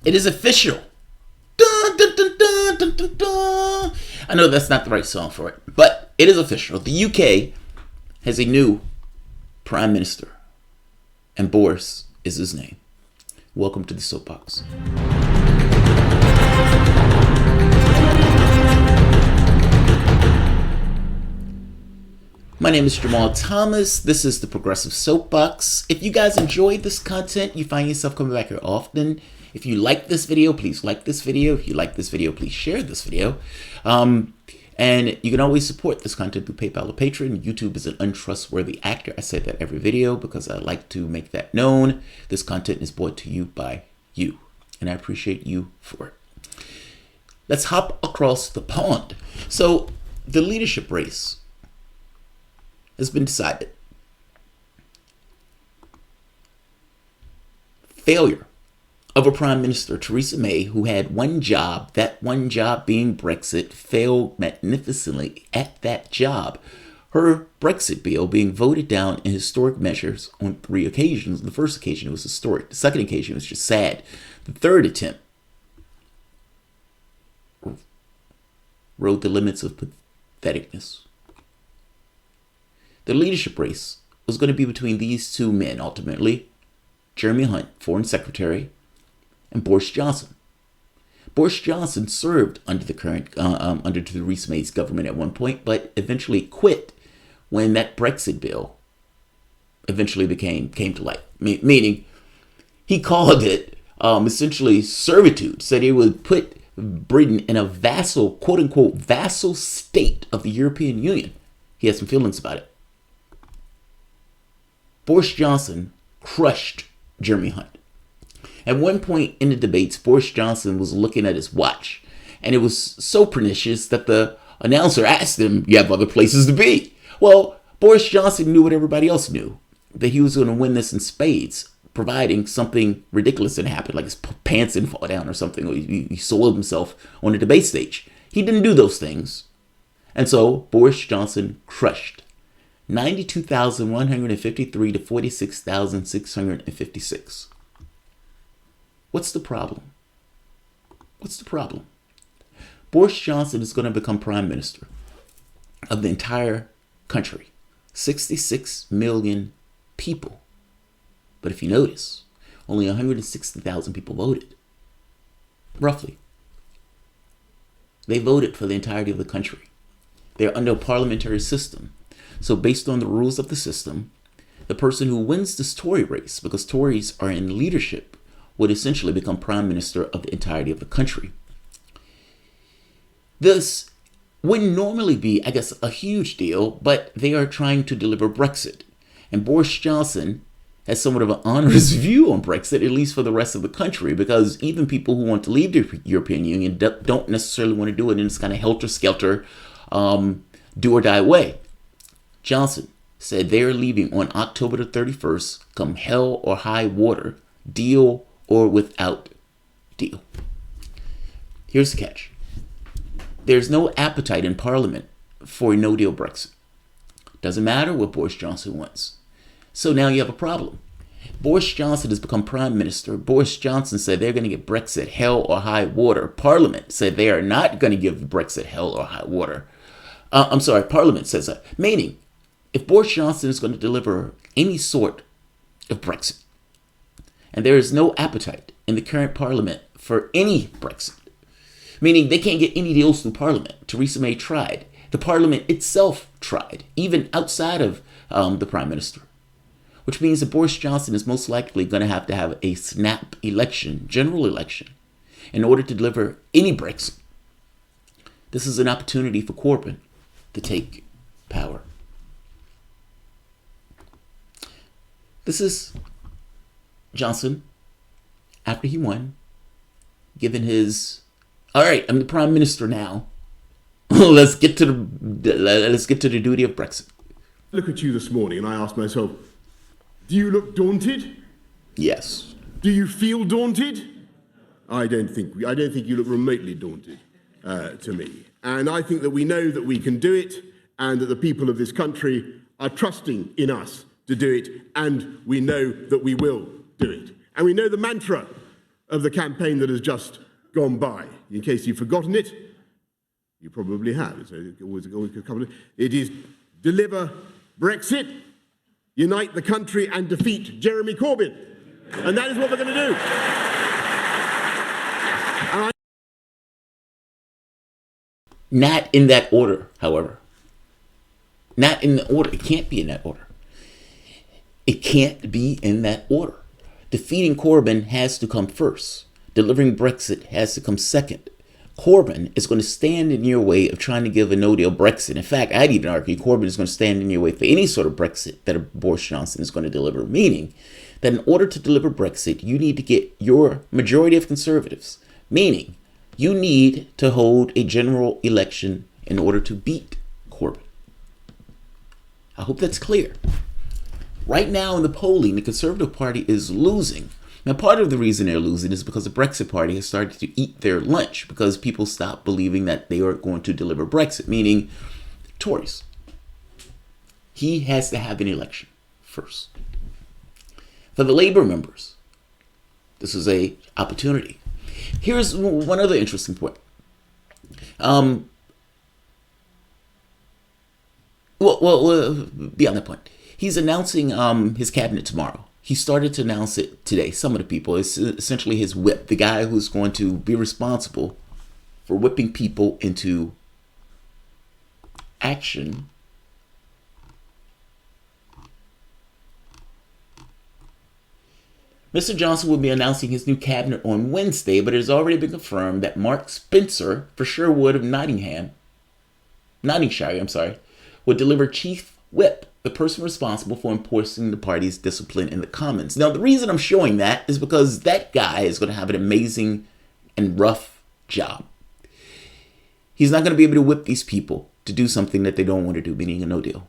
It is official. Dun, dun, dun, dun, dun, dun, dun. I know that's not the right song for it, but it is official. The UK has a new Prime Minister, and Boris is his name. Welcome to the Soapbox. My name is Jamarl Thomas. This is the Progressive Soapbox. If you guys enjoyed this content, you find yourself coming back here often. If you like this video, please like this video. If you like this video, please share this video. And you can always support this content through PayPal or Patreon. YouTube is an untrustworthy actor. I say that every video because I like to make that known. This content is brought to you by you, and I appreciate you for it. Let's hop across the pond. So the leadership race has been decided. Failure of a Prime Minister, Theresa May, who had one job, that one job being Brexit, failed magnificently at that job. Her Brexit bill being voted down in historic measures on 3 occasions. The first occasion was historic. The second occasion was just sad. The third attempt rode the limits of patheticness. The leadership race was going to be between these two men, ultimately. Jeremy Hunt, Foreign Secretary, and Boris Johnson. Boris Johnson served under the current, under Theresa May's government at one point, but eventually quit when that Brexit bill eventually came to light. Meaning, he called it essentially servitude, said it would put Britain in a vassal, quote unquote, vassal state of the European Union. He had some feelings about it. Boris Johnson crushed Jeremy Hunt. At one point in the debates, Boris Johnson was looking at his watch, and it was so pernicious that the announcer asked him, "You have other places to be?" Well, Boris Johnson knew what everybody else knew, that he was going to win this in spades, providing something ridiculous didn't happen, like his pants didn't fall down or something, or he soiled himself on the debate stage. He didn't do those things. And so Boris Johnson crushed 92,153 to 46,656. What's the problem? What's the problem? Boris Johnson is going to become Prime Minister of the entire country. 66 million people. But if you notice, only 160,000 people voted. Roughly. They voted for the entirety of the country. They're under a parliamentary system. So based on the rules of the system, the person who wins this Tory race, because Tories are in leadership, would essentially become Prime Minister of the entirety of the country. This wouldn't normally be, I guess, a huge deal, but they are trying to deliver Brexit. And Boris Johnson has somewhat of an onerous view on Brexit, at least for the rest of the country, because even people who want to leave the European Union don't necessarily want to do it in this kind of helter-skelter, do or die way. Johnson said they're leaving on October the 31st, come hell or high water, deal or without deal. Here's the catch. There's no appetite in Parliament for a no-deal Brexit. Doesn't matter what Boris Johnson wants. So now you have a problem. Boris Johnson has become Prime Minister. Boris Johnson said they're going to get Brexit hell or high water. Parliament said they are not going to give Brexit hell or high water. Parliament says that. Meaning, if Boris Johnson is going to deliver any sort of Brexit, and there is no appetite in the current Parliament for any Brexit, meaning they can't get any deals through Parliament. Theresa May tried. The Parliament itself tried, even outside of the Prime Minister, which means that Boris Johnson is most likely going to have a snap election, general election, in order to deliver any Brexit. This is an opportunity for Corbyn to take power. This is Johnson, after he won, given his, all right, I'm the Prime Minister now. let's get to the duty of Brexit. Look at you this morning and I ask myself, do you look daunted? Yes. Do you feel daunted? I don't think you look remotely daunted to me. And I think that we know that we can do it and that the people of this country are trusting in us to do it, and we know that we will do it. And we know the mantra of the campaign that has just gone by. In case you've forgotten it, you probably have. It's always a couple of, it is deliver Brexit, unite the country and defeat Jeremy Corbyn. And that is what we're going to do. Not in that order, however. Not in the order. It can't be in that order. It can't be in that order. Defeating Corbyn has to come first. Delivering Brexit has to come second. Corbyn is going to stand in your way of trying to give a no-deal Brexit. In fact, I'd even argue Corbyn is going to stand in your way for any sort of Brexit that Boris Johnson is going to deliver. Meaning that in order to deliver Brexit, you need to get your majority of Conservatives. Meaning you need to hold a general election in order to beat Corbyn. I hope that's clear. Right now in the polling, the Conservative Party is losing. Now, part of the reason they're losing is because the Brexit Party has started to eat their lunch because people stopped believing that they are going to deliver Brexit, meaning Tories. He has to have an election first. For the Labour members, this is an opportunity. Here's one other interesting point. Beyond that point, he's announcing his cabinet tomorrow. He started to announce it today. Some of the people, it's essentially his whip, the guy who's going to be responsible for whipping people into action. Mr. Johnson will be announcing his new cabinet on Wednesday, but it has already been confirmed that Mark Spencer for Sherwood of Nottingshire, will deliver chief whip, the person responsible for enforcing the party's discipline in the Commons. Now, the reason I'm showing that is because that guy is going to have an amazing and rough job. He's not going to be able to whip these people to do something that they don't want to do, meaning a no deal.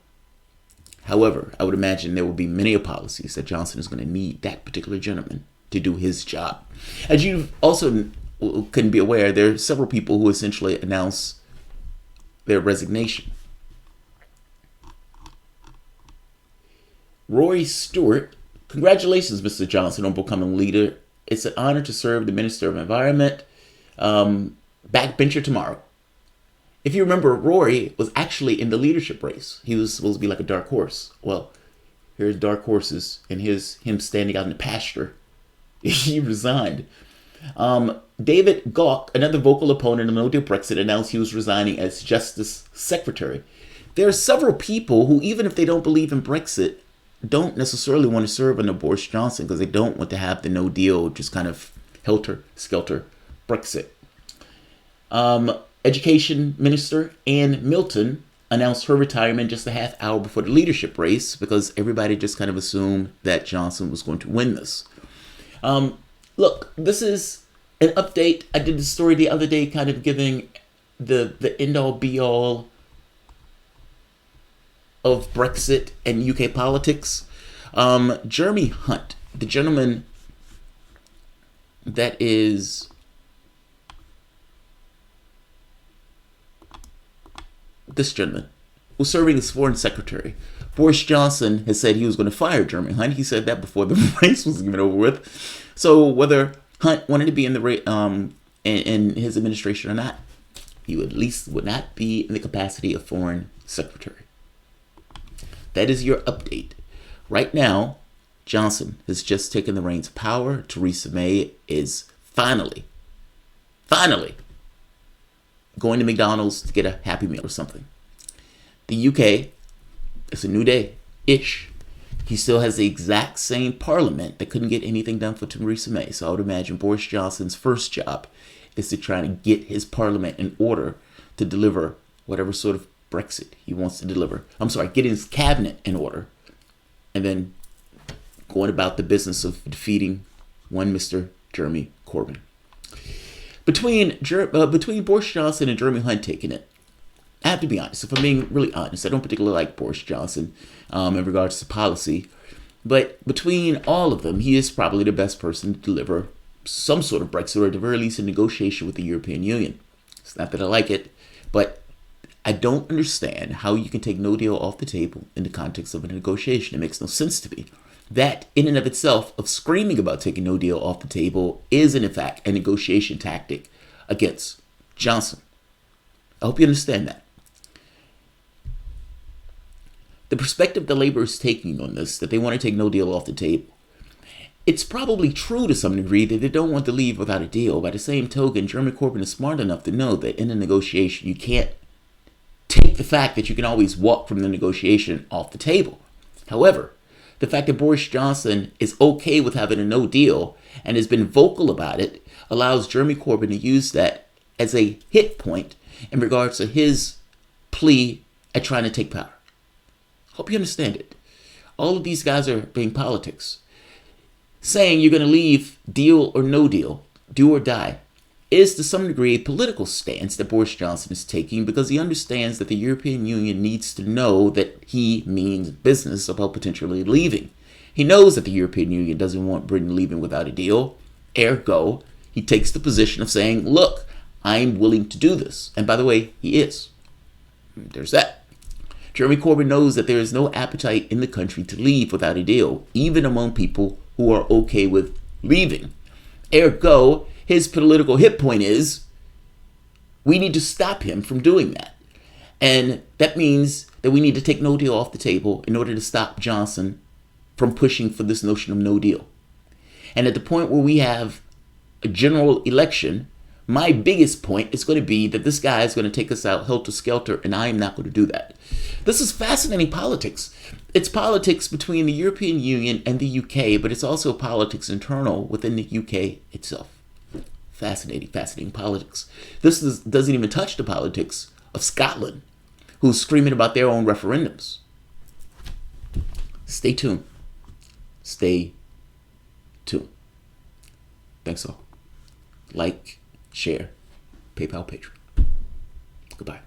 However, I would imagine there will be many policies that Johnson is going to need that particular gentleman to do his job. As you also can be aware, there are several people who essentially announce their resignation. Rory Stewart, congratulations, Mr. Johnson, on becoming leader. It's an honor to serve the Minister of Environment. Backbencher tomorrow. If you remember, Rory was actually in the leadership race. He was supposed to be like a dark horse. Well, here's dark horses, and here's him standing out in the pasture. He resigned. David Gauck, another vocal opponent of no-deal Brexit, announced he was resigning as Justice Secretary. There are several people who, even if they don't believe in Brexit, don't necessarily want to serve under Boris Johnson because they don't want to have the no deal, just kind of helter-skelter Brexit. Education Minister Anne Milton announced her retirement just a half hour before the leadership race because everybody just kind of assumed that Johnson was going to win this. Look, this is an update. I did the story the other day kind of giving the end-all be-all of Brexit and UK politics. Jeremy Hunt, the gentleman that is this gentleman was serving as foreign secretary. Boris Johnson has said he was going to fire Jeremy Hunt. He said that before the race was even over with. So whether Hunt wanted to be in the in his administration or not, he would not be in the capacity of foreign secretary. That is your update. Right now, Johnson has just taken the reins of power. Theresa May is finally going to McDonald's to get a Happy Meal or something. The UK, it's a new day-ish. He still has the exact same parliament that couldn't get anything done for Theresa May. So I would imagine Boris Johnson's first job is to try to get his parliament in order to deliver whatever sort of Brexit he wants to deliver. Get his cabinet in order. And then going about the business of defeating one Mr. Jeremy Corbyn. Between Boris Johnson and Jeremy Hunt taking it, I have to be honest. If I'm being really honest, I don't particularly like Boris Johnson in regards to policy. But between all of them, he is probably the best person to deliver some sort of Brexit, or at the very least a negotiation with the European Union. It's not that I like it, but I don't understand how you can take no deal off the table in the context of a negotiation. It makes no sense to me. That, in and of itself, of screaming about taking no deal off the table, is in fact a negotiation tactic against Johnson. I hope you understand that. The perspective the Labour is taking on this, that they want to take no deal off the table, it's probably true to some degree that they don't want to leave without a deal. By the same token, Jeremy Corbyn is smart enough to know that in a negotiation, you can't take the fact that you can always walk from the negotiation off the table. However, the fact that Boris Johnson is okay with having a no deal and has been vocal about it allows Jeremy Corbyn to use that as a hit point in regards to his plea at trying to take power. Hope you understand it. All of these guys are being politics. Saying you're going to leave deal or no deal, do or die, is to some degree a political stance that Boris Johnson is taking because he understands that the European Union needs to know that he means business about potentially leaving. He knows that the European Union doesn't want Britain leaving without a deal. Ergo, he takes the position of saying, look, I'm willing to do this. And by the way, he is. There's that. Jeremy Corbyn knows that there is no appetite in the country to leave without a deal, even among people who are okay with leaving. Ergo, his political hit point is we need to stop him from doing that. And that means that we need to take no deal off the table in order to stop Johnson from pushing for this notion of no deal. And at the point where we have a general election, my biggest point is going to be that this guy is going to take us out helter-skelter, and I am not going to do that. This is fascinating politics. It's politics between the European Union and the UK, but it's also politics internal within the UK itself. Fascinating politics. This doesn't even touch the politics of Scotland, who's screaming about their own referendums. Stay tuned. Stay tuned. Thanks all. Like, share, PayPal, Patreon. Goodbye.